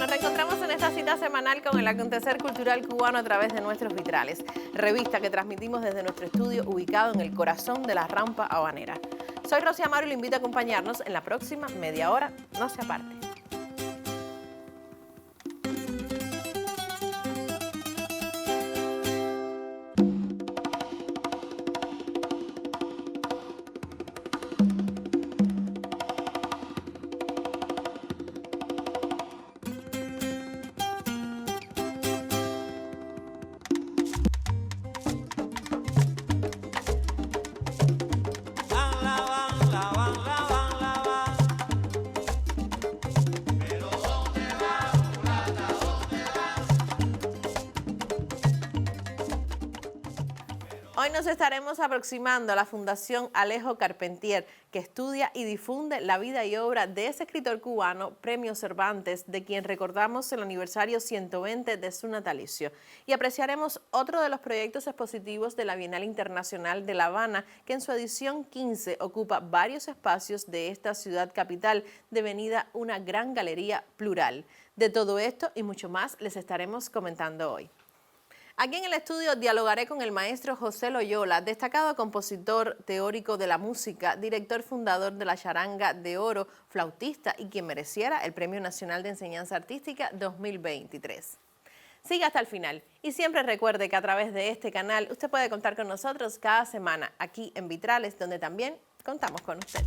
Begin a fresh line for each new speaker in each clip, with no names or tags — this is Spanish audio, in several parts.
nos reencontramos en esta cita semanal con el acontecer cultural cubano a través de nuestros vitrales, revista que transmitimos desde nuestro estudio ubicado en el corazón de la Rampa Habanera. Soy Rosy Amaro y lo invito a acompañarnos en la próxima media hora. No se aparte. Hoy nos estaremos aproximando a la Fundación Alejo Carpentier, que estudia y difunde la vida y obra de ese escritor cubano, Premio Cervantes, de quien recordamos el aniversario 120 de su natalicio. Y apreciaremos otro de los proyectos expositivos de la Bienal Internacional de La Habana, que en su edición 15 ocupa varios espacios de esta ciudad capital, devenida una gran galería plural. De todo esto y mucho más les estaremos comentando hoy. Aquí en el estudio dialogaré con el maestro José Loyola, destacado compositor teórico de la música, director fundador de la Charanga de Oro, flautista y quien mereciera el Premio Nacional de Enseñanza Artística 2023. Siga hasta el final y siempre recuerde que a través de este canal usted puede contar con nosotros cada semana aquí en Vitrales, donde también contamos con usted.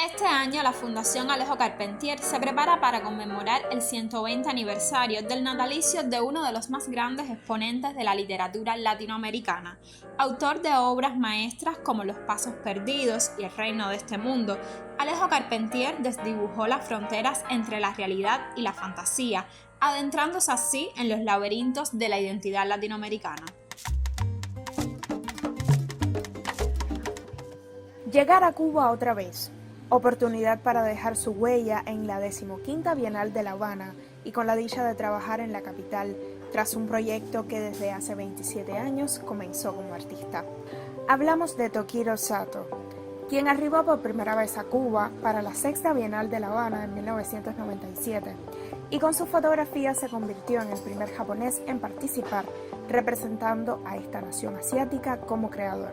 Este año la Fundación Alejo Carpentier se prepara para conmemorar el 120 aniversario del natalicio de uno de los más grandes exponentes de la literatura latinoamericana, autor de obras maestras como Los Pasos Perdidos y El Reino de este Mundo. Alejo Carpentier desdibujó las fronteras entre la realidad y la fantasía, adentrándose así en los laberintos de la identidad latinoamericana.
Llegar a Cuba otra vez. Oportunidad para dejar su huella en la 15ª Bienal de La Habana y con la dicha de trabajar en la capital tras un proyecto que desde hace 27 años comenzó como artista. Hablamos de Tokiro Sato, quien arribó por primera vez a Cuba para la 6ª Bienal de La Habana en 1997 y con su fotografía se convirtió en el primer japonés en participar representando a esta nación asiática como creador.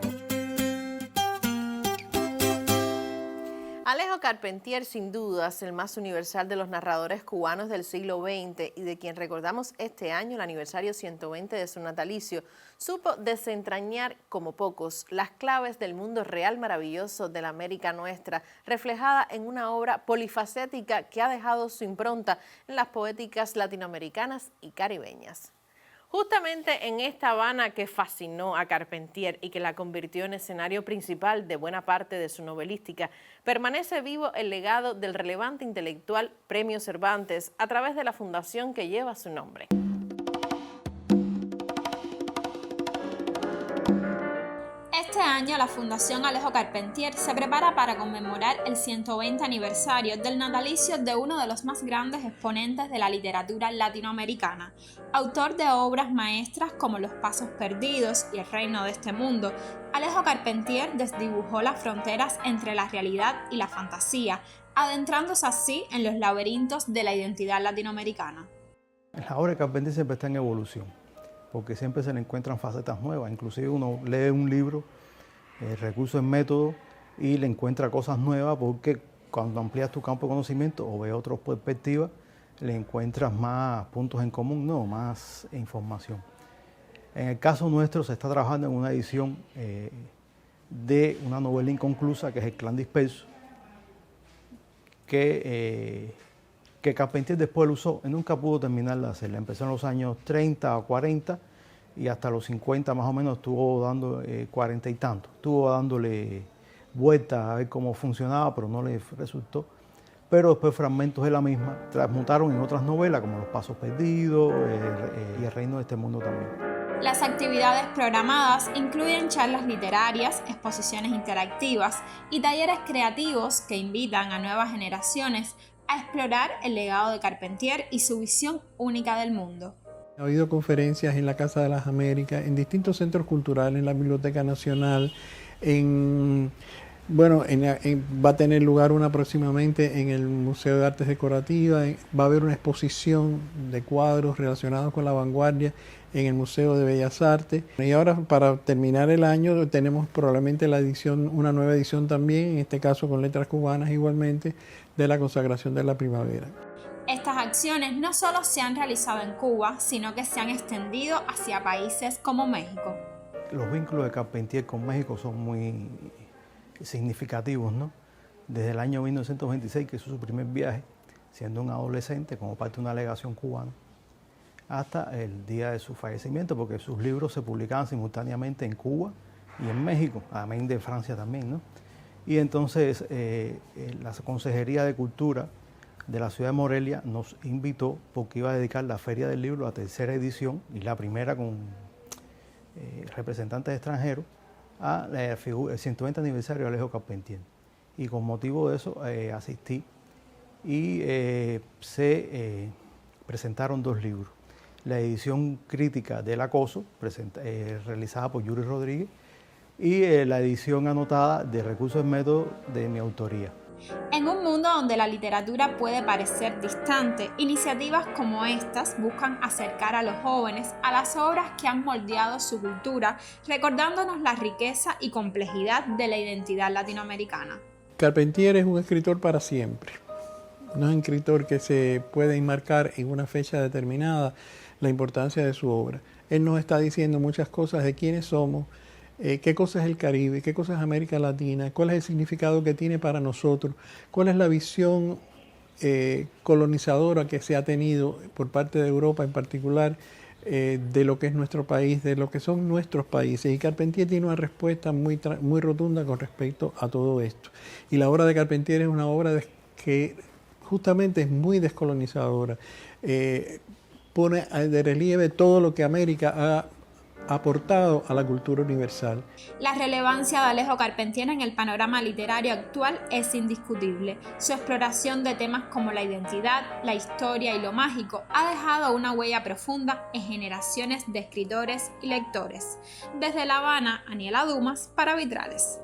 Alejo Carpentier, sin dudas, el más universal de los narradores cubanos del siglo XX y de quien recordamos este año el aniversario 120 de su natalicio, supo desentrañar como pocos las claves del mundo real maravilloso de la América nuestra, reflejada en una obra polifacética que ha dejado su impronta en las poéticas latinoamericanas y caribeñas. Justamente en esta Habana que fascinó a Carpentier y que la convirtió en escenario principal de buena parte de su novelística, permanece vivo el legado del relevante intelectual Premio Cervantes a través de la fundación que lleva su nombre.
Este año la Fundación Alejo Carpentier se prepara para conmemorar el 120 aniversario del natalicio de uno de los más grandes exponentes de la literatura latinoamericana, autor de obras maestras como Los Pasos Perdidos y El Reino de este Mundo. Alejo Carpentier desdibujó las fronteras entre la realidad y la fantasía, adentrándose así en los laberintos de la identidad latinoamericana.
La obra de Carpentier siempre está en evolución, porque siempre se le encuentran facetas nuevas. Inclusive uno lee un libro, recurso en método, y le encuentra cosas nuevas, porque cuando amplías tu campo de conocimiento o ves otras perspectivas, le encuentras más puntos en común, no, más información. En el caso nuestro se está trabajando en una edición de una novela inconclusa, que es El Clan Disperso, que Carpentier después lo usó, nunca pudo terminarla de hacerla. Empezó en los años 30 o 40 y hasta los 50 más o menos estuvo dando 40 y tanto. Estuvo dándole vueltas a ver cómo funcionaba, pero no le resultó. Pero después fragmentos de la misma transmutaron en otras novelas como Los Pasos Perdidos y El Reino de este Mundo también.
Las actividades programadas incluyen charlas literarias, exposiciones interactivas y talleres creativos que invitan a nuevas generaciones a explorar el legado de Carpentier y su visión única del mundo.
Ha habido conferencias en la Casa de las Américas, en distintos centros culturales, en la Biblioteca Nacional, en Bueno, va a tener lugar una próximamente en el Museo de Artes Decorativas. Va a haber una exposición de cuadros relacionados con la vanguardia en el Museo de Bellas Artes. Y ahora, para terminar el año, tenemos probablemente una nueva edición también, en este caso con letras cubanas igualmente, de la consagración de la primavera.
Estas acciones no solo se han realizado en Cuba, sino que se han extendido hacia países como México.
Los vínculos de Carpentier con México son muy significativos, ¿no? Desde el año 1926, que hizo su primer viaje, siendo un adolescente, como parte de una delegación cubana, hasta el día de su fallecimiento, porque sus libros se publicaban simultáneamente en Cuba y en México, además de Francia también, ¿no? Y entonces la Consejería de Cultura de la ciudad de Morelia nos invitó, porque iba a dedicar la Feria del Libro, la tercera edición, y la primera con representantes extranjeros, el 120 aniversario de Alejo Carpentier. Y con motivo de eso asistí y se presentaron dos libros. La edición crítica del acoso, realizada por Yuri Rodríguez, y la edición anotada de Recursos en Método de mi autoría.
En un mundo donde la literatura puede parecer distante, iniciativas como estas buscan acercar a los jóvenes a las obras que han moldeado su cultura, recordándonos la riqueza y complejidad de la identidad latinoamericana.
Carpentier es un escritor para siempre. No es un escritor que se puede enmarcar en una fecha determinada la importancia de su obra. Él nos está diciendo muchas cosas de quiénes somos, qué cosa es el Caribe, qué cosa es América Latina, cuál es el significado que tiene para nosotros, cuál es la visión colonizadora que se ha tenido por parte de Europa en particular de lo que es nuestro país, de lo que son nuestros países. Y Carpentier tiene una respuesta muy rotunda con respecto a todo esto. Y la obra de Carpentier es una obra que justamente es muy descolonizadora. Pone de relieve todo lo que América ha aportado a la cultura universal.
La relevancia de Alejo Carpentier en el panorama literario actual es indiscutible. Su exploración de temas como la identidad, la historia y lo mágico ha dejado una huella profunda en generaciones de escritores y lectores. Desde La Habana, Aniela Dumas para Vitrales.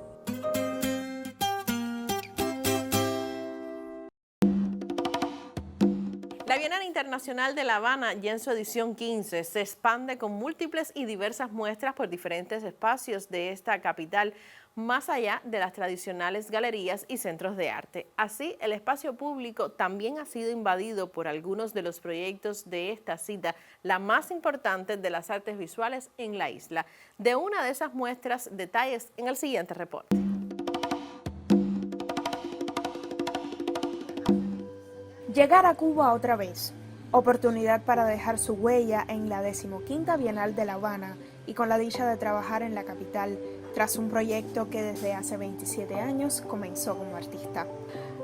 La Bienal Internacional de La Habana, ya en su edición 15, se expande con múltiples y diversas muestras por diferentes espacios de esta capital, más allá de las tradicionales galerías y centros de arte. Así, el espacio público también ha sido invadido por algunos de los proyectos de esta cita, la más importante de las artes visuales en la isla. De una de esas muestras, detalles en el siguiente reporte.
Llegar a Cuba otra vez, oportunidad para dejar su huella en la 15ª Bienal de La Habana y con la dicha de trabajar en la capital tras un proyecto que desde hace 27 años comenzó como artista.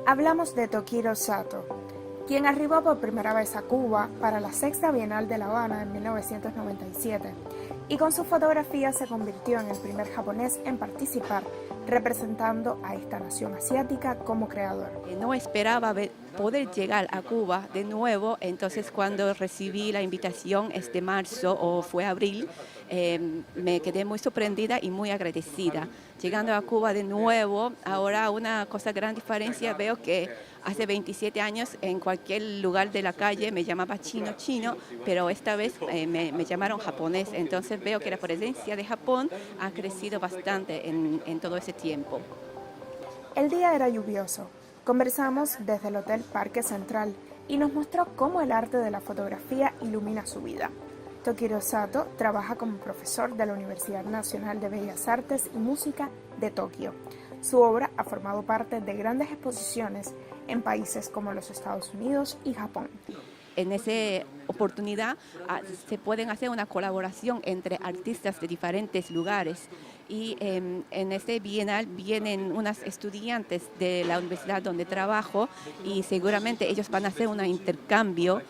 Hablamos de Tokiro Sato, quien arribó por primera vez a Cuba para la 6ª Bienal de La Habana en 1997 y con su fotografía se convirtió en el primer japonés en participar representando a esta nación asiática como creador.
No esperaba poder llegar a Cuba de nuevo, entonces cuando recibí la invitación este marzo o fue abril, me quedé muy sorprendida y muy agradecida. Llegando a Cuba de nuevo, ahora una gran diferencia, veo que hace 27 años en cualquier lugar de la calle me llamaba chino, pero esta vez me llamaron japonés, entonces veo que la presencia de Japón ha crecido bastante en todo ese tiempo.
El día era lluvioso. Conversamos desde el Hotel Parque Central y nos mostró cómo el arte de la fotografía ilumina su vida. Tokiro Sato trabaja como profesor de la Universidad Nacional de Bellas Artes y Música de Tokio. Su obra ha formado parte de grandes exposiciones en países como los Estados Unidos y Japón.
En esa oportunidad se pueden hacer una colaboración entre artistas de diferentes lugares y en este bienal vienen unas estudiantes de la universidad donde trabajo y seguramente ellos van a hacer un intercambio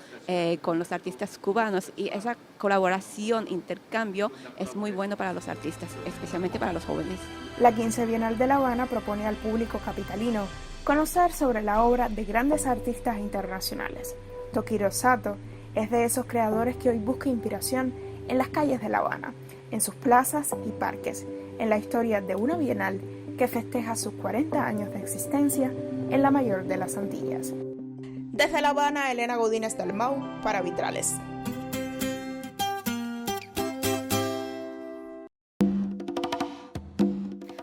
con los artistas cubanos y esa colaboración, intercambio es muy bueno para los artistas, especialmente para los jóvenes.
La 15 Bienal de La Habana propone al público capitalino conocer sobre la obra de grandes artistas internacionales. Tokiro Sato es de esos creadores que hoy busca inspiración en las calles de La Habana, en sus plazas y parques, en la historia de una bienal que festeja sus 40 años de existencia en la mayor de las Antillas. Desde La Habana, Elena Godínez Dalmau para Vitrales.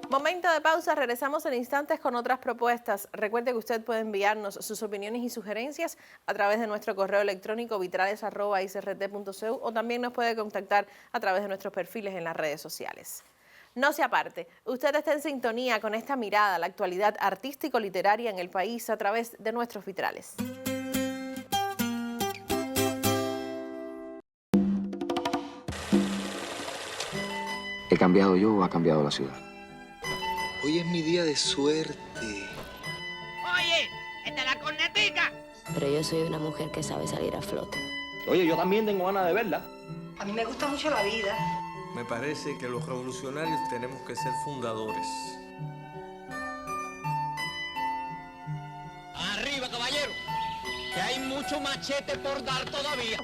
Momento de pausa, regresamos en instantes con otras propuestas. Recuerde que usted puede enviarnos sus opiniones y sugerencias a través de nuestro correo electrónico vitrales@icrt.cu o también nos puede contactar a través de nuestros perfiles en las redes sociales. No se aparte, usted está en sintonía con esta mirada a la actualidad artístico-literaria en el país a través de nuestros vitrales.
¿He cambiado yo o ha cambiado la ciudad?
Hoy es mi día de suerte.
Oye, esta es la cornetica.
Pero yo soy una mujer que sabe salir a flote.
Oye, yo también tengo ganas de verla.
A mí me gusta mucho la vida.
Me parece que los revolucionarios tenemos que ser fundadores.
Arriba, caballero, que hay mucho machete por dar todavía.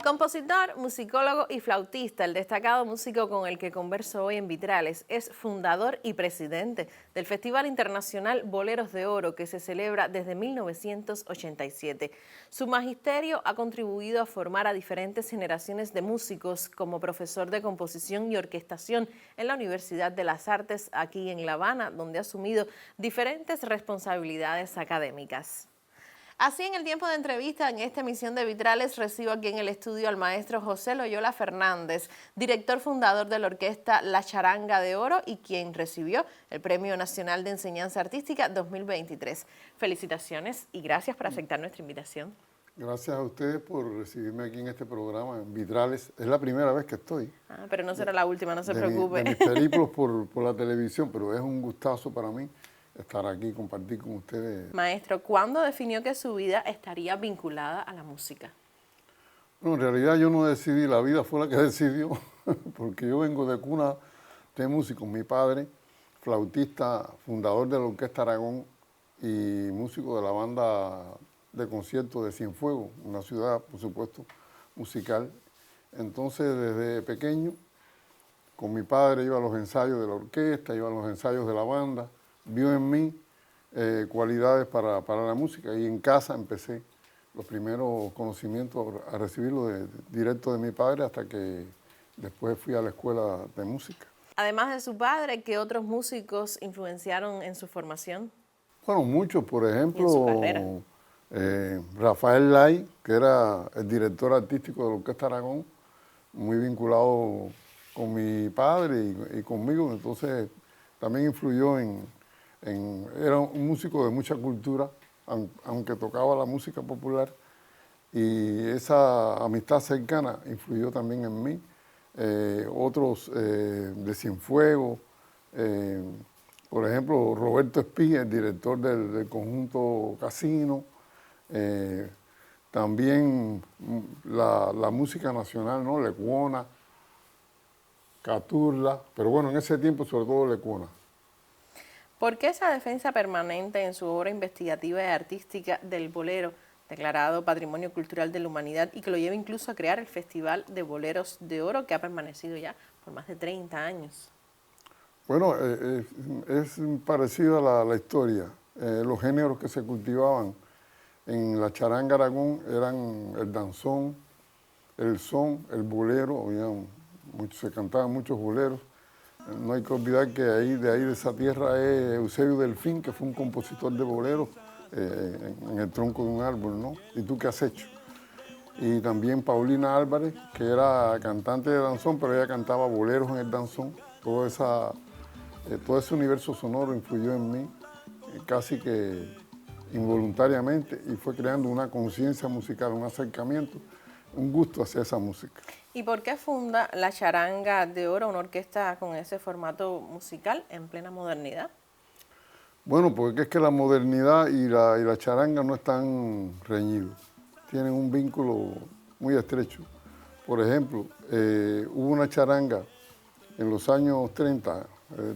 Compositor, musicólogo y flautista, el destacado músico con el que converso hoy en Vitrales es fundador y presidente del Festival Internacional Boleros de Oro, que se celebra desde 1987. Su magisterio ha contribuido a formar a diferentes generaciones de músicos como profesor de composición y orquestación en la Universidad de las Artes aquí en La Habana, donde ha asumido diferentes responsabilidades académicas. Así, en el tiempo de entrevista en esta emisión de Vitrales, recibo aquí en el estudio al maestro José Loyola Fernández, director fundador de la orquesta La Charanga de Oro y quien recibió el Premio Nacional de Enseñanza Artística 2023. Felicitaciones y gracias por aceptar nuestra invitación.
Gracias a ustedes por recibirme aquí en este programa, en Vitrales. Es la primera vez que estoy.
Pero no será la última, no se preocupe.
De mis periplos por la televisión, pero es un gustazo para mí estar aquí y compartir con ustedes.
Maestro, ¿cuándo definió que su vida estaría vinculada a la música?
Bueno, en realidad yo no decidí, la vida fue la que decidió, porque yo vengo de cuna de músicos. Mi padre, flautista, fundador de la Orquesta Aragón y músico de la banda de conciertos de Cienfuegos, una ciudad, por supuesto, musical. Entonces, desde pequeño, con mi padre iba a los ensayos de la orquesta, iba a los ensayos de la banda, vio en mí cualidades para la música y en casa empecé los primeros conocimientos a recibirlo directo de mi padre hasta que después fui a la escuela de música.
Además de su padre, ¿qué otros músicos influenciaron en su formación?
Bueno, muchos, por ejemplo, Rafael Lai, que era el director artístico de la Orquesta Aragón, muy vinculado con mi padre y conmigo, entonces también influyó era un músico de mucha cultura, aunque tocaba la música popular, y esa amistad cercana influyó también en mí. Otros de Cienfuegos, por ejemplo, Roberto Espí, el director del conjunto Casino, también la música nacional, ¿no? Lecuona, Caturla, pero bueno, en ese tiempo sobre todo Lecuona.
¿Por qué esa defensa permanente en su obra investigativa y artística del bolero, declarado Patrimonio Cultural de la Humanidad y que lo lleva incluso a crear el Festival de Boleros de Oro, que ha permanecido ya por más de 30 años?
Bueno, es parecido a la historia. Los géneros que se cultivaban en la charanga Aragón eran el danzón, el son, el bolero, se cantaban muchos boleros. No hay que olvidar que de esa tierra es Eusebio Delfín, que fue un compositor de boleros en el tronco de un árbol, ¿no? ¿Y tú qué has hecho? Y también Paulina Álvarez, que era cantante de danzón, pero ella cantaba boleros en el danzón. Todo ese universo sonoro influyó en mí casi que involuntariamente y fue creando una conciencia musical, un acercamiento, un gusto hacia esa música.
¿Y por qué funda la Charanga de Oro, una orquesta con ese formato musical en plena modernidad?
Bueno, porque es que la modernidad y la charanga no están reñidos, tienen un vínculo muy estrecho. Por ejemplo, hubo una charanga en los años 30,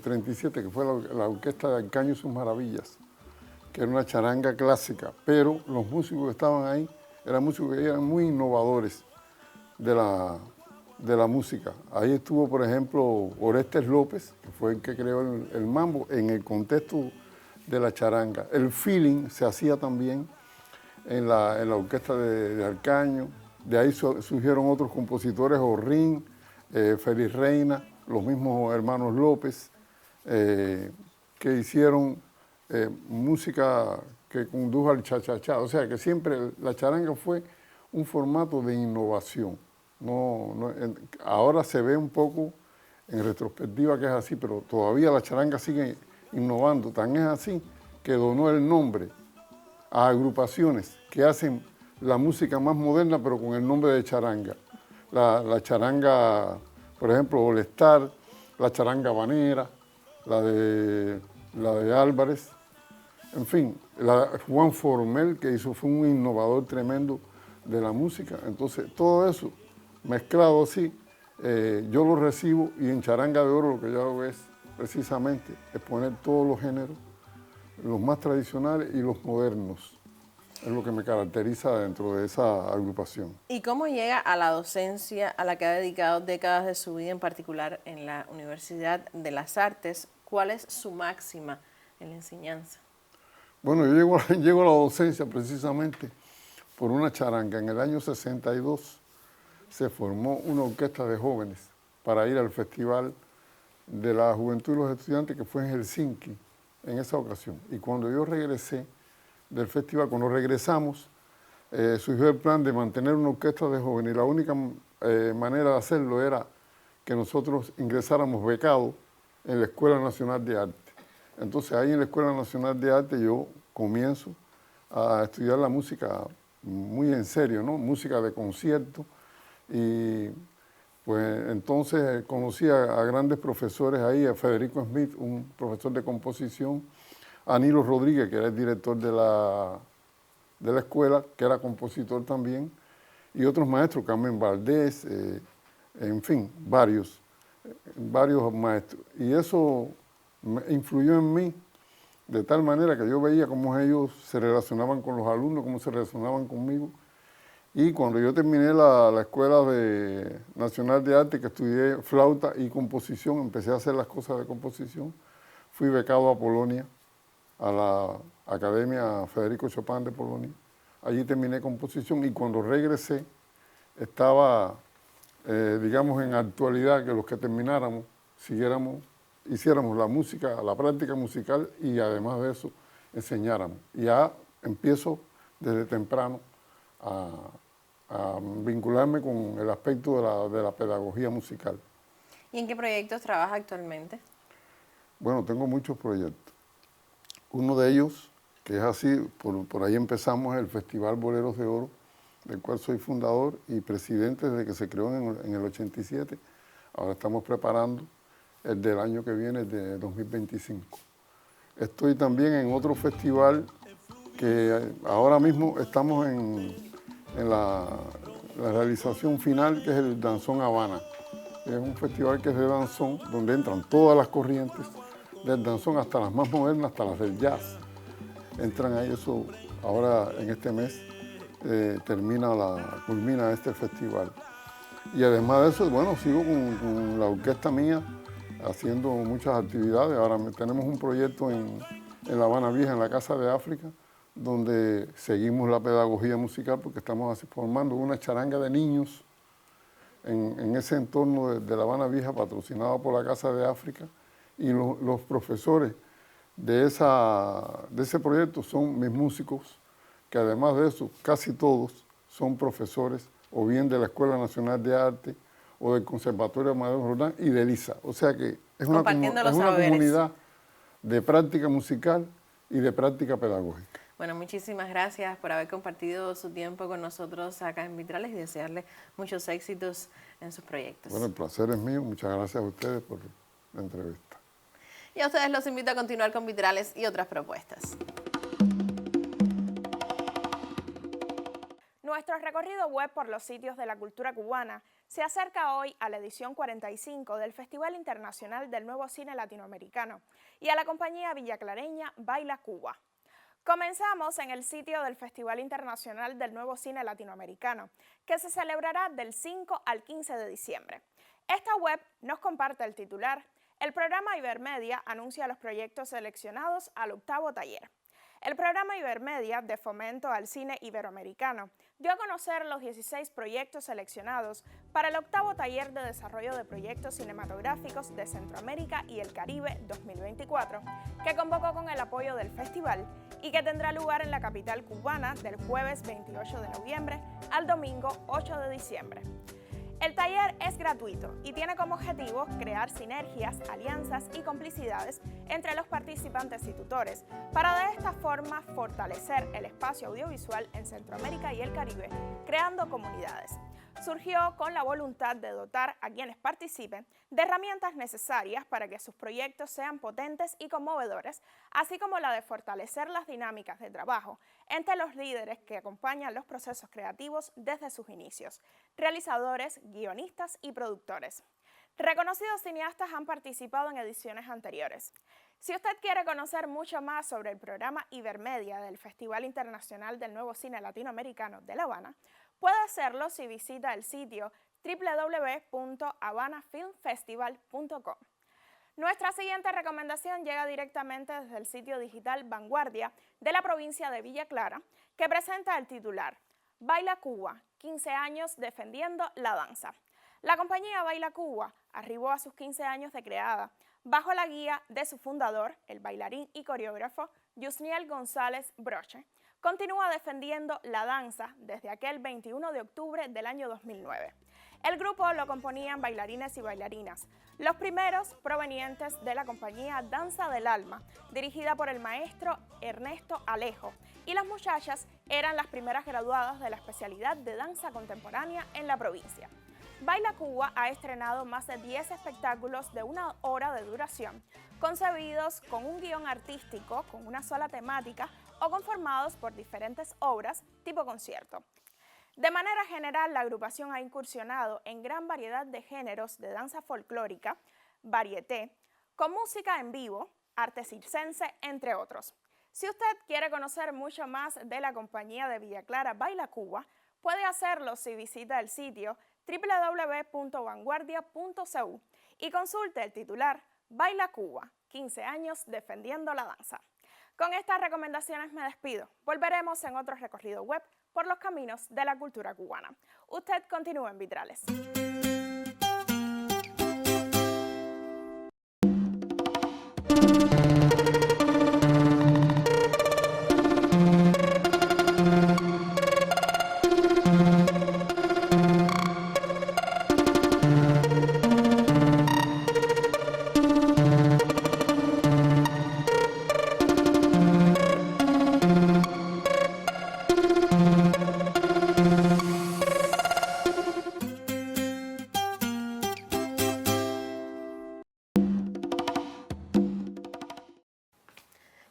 37, que fue la orquesta de Arcaño y sus Maravillas, que era una charanga clásica, pero los músicos que estaban ahí eran músicos que eran muy innovadores. de la música. Ahí estuvo, por ejemplo, Orestes López, que fue el que creó el mambo en el contexto de la charanga. El feeling se hacía también en la orquesta de Alcaño. De ahí surgieron otros compositores, Orrín, Félix Reina, los mismos hermanos López, que hicieron música que condujo al cha-cha-cha. O sea que siempre la charanga fue un formato de innovación. Ahora se ve un poco en retrospectiva que es así, pero todavía la charanga sigue innovando. Tan es así que donó el nombre a agrupaciones que hacen la música más moderna, pero con el nombre de charanga. La charanga, por ejemplo, All Star, la charanga habanera, la de Álvarez, en fin, Juan Formel, que fue un innovador tremendo de la música. Entonces, todo eso mezclado así, yo lo recibo, y en Charanga de Oro lo que yo hago es precisamente exponer todos los géneros, los más tradicionales y los modernos. Es lo que me caracteriza dentro de esa agrupación.
¿Y cómo llega a la docencia a la que ha dedicado décadas de su vida, en particular en la Universidad de las Artes? ¿Cuál es su máxima en la enseñanza?
Bueno, yo llego a la docencia precisamente por una charanga. En el año 62 se formó una orquesta de jóvenes para ir al Festival de la Juventud y los Estudiantes, que fue en Helsinki en esa ocasión. Y cuando yo regresé del festival, cuando regresamos, surgió el plan de mantener una orquesta de jóvenes, y la única manera de hacerlo era que nosotros ingresáramos becados en la Escuela Nacional de Arte. Entonces ahí en la Escuela Nacional de Arte yo comienzo a estudiar la música muy en serio, ¿no? Música de concierto, y pues entonces conocí a grandes profesores ahí, a Federico Smith, un profesor de composición, a Nilo Rodríguez, que era el director de la escuela, que era compositor también, y otros maestros, Carmen Valdés, en fin, varios maestros. Y eso influyó en mí de tal manera que yo veía cómo ellos se relacionaban con los alumnos, cómo se relacionaban conmigo. Y cuando yo terminé la Escuela Nacional de Arte, que estudié flauta y composición, empecé a hacer las cosas de composición, fui becado a Polonia, a la Academia Federico Chopin de Polonia. Allí terminé composición, y cuando regresé estaba, digamos, en actualidad que los que termináramos hiciéramos la música, la práctica musical, y además de eso enseñáramos. Y ya empiezo desde temprano a vincularme con el aspecto de la pedagogía musical.
¿Y en qué proyectos trabaja actualmente?
Bueno, tengo muchos proyectos. Uno de ellos, que es así, por ahí empezamos, el Festival Boleros de Oro, del cual soy fundador y presidente desde que se creó en el 87. Ahora estamos preparando el del año que viene, el de 2025. Estoy también en otro festival que ahora mismo estamos en la realización final, que es el Danzón Habana. Es un festival que es de danzón, donde entran todas las corrientes del danzón, hasta las más modernas, hasta las del jazz. Entran ahí, eso ahora en este mes culmina este festival. Y además de eso, bueno, sigo con la orquesta mía, haciendo muchas actividades. Ahora tenemos un proyecto en La Habana Vieja, en la Casa de África, donde seguimos la pedagogía musical, porque estamos formando una charanga de niños en ese entorno de La Habana Vieja, patrocinada por la Casa de África, y los profesores de ese proyecto son mis músicos, que además de eso, casi todos son profesores, o bien de la Escuela Nacional de Arte, o del Conservatorio Amadeo Roldán, y de LISA. O sea que es una comunidad de práctica musical y de práctica pedagógica.
Bueno, muchísimas gracias por haber compartido su tiempo con nosotros acá en Vitrales, y desearle muchos éxitos en sus proyectos.
Bueno, el placer es mío. Muchas gracias a ustedes por la entrevista.
Y a ustedes los invito a continuar con Vitrales y otras propuestas.
Nuestro recorrido web por los sitios de la cultura cubana se acerca hoy a la edición 45 del Festival Internacional del Nuevo Cine Latinoamericano y a la compañía villaclareña Baila Cuba. Comenzamos en el sitio del Festival Internacional del Nuevo Cine Latinoamericano, que se celebrará del 5 al 15 de diciembre. Esta web nos comparte el titular: el programa Ibermedia anuncia los proyectos seleccionados al 8º taller. El programa Ibermedia de Fomento al Cine Iberoamericano dio a conocer los 16 proyectos seleccionados para el 8º Taller de Desarrollo de Proyectos Cinematográficos de Centroamérica y el Caribe 2024, que convocó con el apoyo del festival y que tendrá lugar en la capital cubana del jueves 28 de noviembre al domingo 8 de diciembre. El taller es gratuito y tiene como objetivo crear sinergias, alianzas y complicidades entre los participantes y tutores para de esta forma fortalecer el espacio audiovisual en Centroamérica y el Caribe, creando comunidades. Surgió con la voluntad de dotar a quienes participen de herramientas necesarias para que sus proyectos sean potentes y conmovedores, así como la de fortalecer las dinámicas de trabajo entre los líderes que acompañan los procesos creativos desde sus inicios, realizadores, guionistas y productores. Reconocidos cineastas han participado en ediciones anteriores. Si usted quiere conocer mucho más sobre el programa Ibermedia del Festival Internacional del Nuevo Cine Latinoamericano de La Habana, puede hacerlo si visita el sitio www.habanafilmfestival.com. Nuestra siguiente recomendación llega directamente desde el sitio digital Vanguardia de la provincia de Villa Clara, que presenta el titular: Baila Cuba, 15 años defendiendo la danza. La compañía Baila Cuba arribó a sus 15 años de creada bajo la guía de su fundador, el bailarín y coreógrafo Yusniel González Broche. Continúa defendiendo la danza desde aquel 21 de octubre del año 2009. El grupo lo componían bailarines y bailarinas, los primeros provenientes de la compañía Danza del Alma, dirigida por el maestro Ernesto Alejo, y las muchachas eran las primeras graduadas de la especialidad de danza contemporánea en la provincia. Baila Cuba ha estrenado más de 10 espectáculos de 1 hora de duración, concebidos con un guión artístico, con una sola temática o conformados por diferentes obras tipo concierto. De manera general, la agrupación ha incursionado en gran variedad de géneros de danza folclórica, varieté, con música en vivo, arte circense, entre otros. Si usted quiere conocer mucho más de la compañía de Villa Clara Baila Cuba, puede hacerlo si visita el sitio www.vanguardia.cu y consulte el titular Baila Cuba, 15 años defendiendo la danza. Con estas recomendaciones me despido. Volveremos en otro recorrido web por los caminos de la cultura cubana. Usted continúa en Vitrales.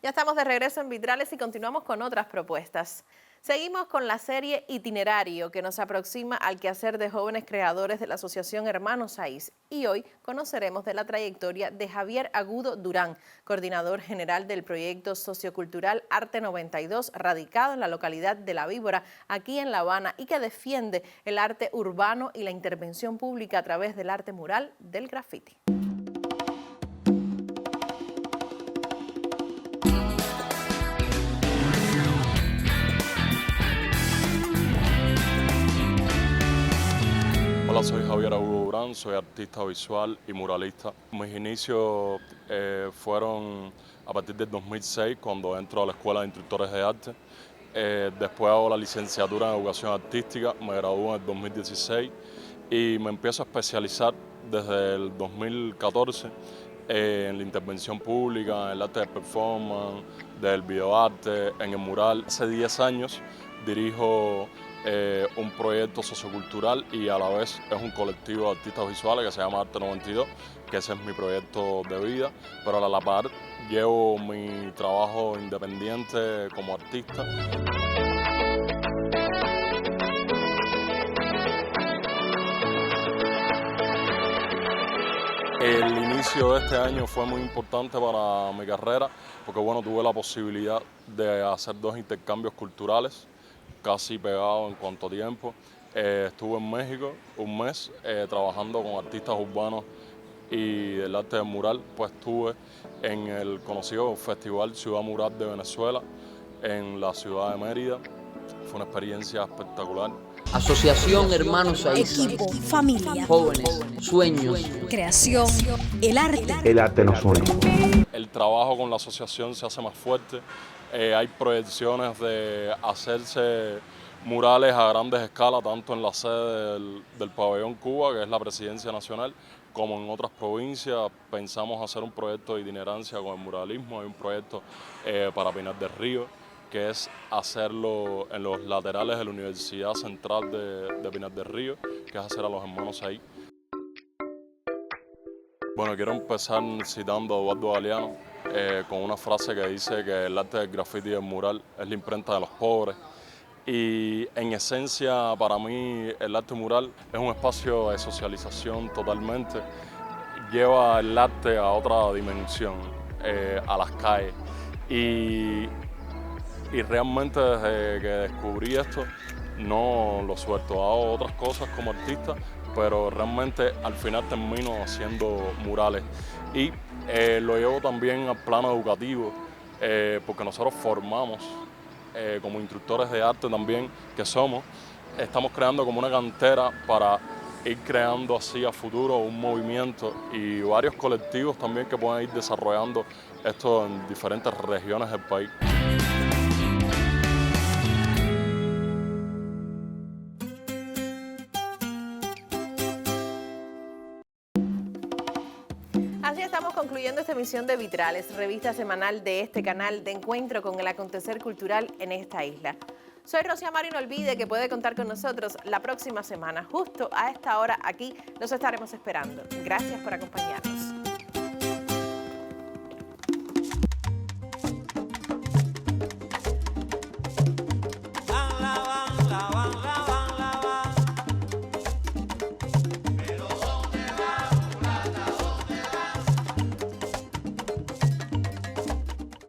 Ya estamos de regreso en Vitrales y continuamos con otras propuestas. Seguimos con la serie Itinerario, que nos aproxima al quehacer de jóvenes creadores de la Asociación Hermanos Saiz. Y hoy conoceremos de la trayectoria de Javier Agudo Durán, coordinador general del proyecto sociocultural Arte 92, radicado en la localidad de La Víbora, aquí en La Habana, y que defiende el arte urbano y la intervención pública a través del arte mural del graffiti.
Hola, soy Javier Agudo Durán, soy artista visual y muralista. Mis inicios fueron a partir del 2006, cuando entro a la Escuela de Instructores de Arte. Después hago la licenciatura en Educación Artística, me gradúo en el 2016 y me empiezo a especializar desde el 2014 en la intervención pública, en el arte de performance, del videoarte, en el mural. Hace 10 años dirijo un proyecto sociocultural y a la vez es un colectivo de artistas visuales que se llama Arte 92, que ese es mi proyecto de vida, pero a la par llevo mi trabajo independiente como artista. El inicio de este año fue muy importante para mi carrera porque bueno, tuve la posibilidad de hacer 2 intercambios culturales casi pegados en cuanto a tiempo. Estuve en México un mes trabajando con artistas urbanos y del arte del mural, pues estuve en el conocido Festival Ciudad Mural de Venezuela, en la ciudad de Mérida. Fue una experiencia espectacular.
Asociación Hermanos Aiza.
Equipo, familia,
jóvenes, sueños,
creación, el arte.
El arte nos une.
El trabajo con la asociación se hace más fuerte. Hay proyecciones de hacerse murales a grandes escalas, tanto en la sede del Pabellón Cuba, que es la Presidencia Nacional, como en otras provincias. Pensamos hacer un proyecto de itinerancia con el muralismo. Hay un proyecto para Pinar del Río, que es hacerlo en los laterales de la Universidad Central de Pinar del Río, que es hacer a los hermanos ahí. Bueno, quiero empezar citando a Eduardo Galeano con una frase que dice que el arte del graffiti y del mural es la imprenta de los pobres. Y en esencia, para mí, el arte mural es un espacio de socialización totalmente. Lleva el arte a otra dimensión, a las calles. Y realmente desde que descubrí esto, no lo suelto. Hago otras cosas como artista, pero realmente al final termino haciendo murales. Y lo llevo también al plano educativo, porque nosotros formamos como instructores de arte también que somos. Estamos creando como una cantera para ir creando así a futuro un movimiento y varios colectivos también que puedan ir desarrollando esto en diferentes regiones del país.
Así estamos concluyendo esta emisión de Vitrales, revista semanal de este canal de encuentro con el acontecer cultural en esta isla. Soy Rosy Amaro y no olvide que puede contar con nosotros la próxima semana. Justo a esta hora aquí los estaremos esperando. Gracias por acompañarnos.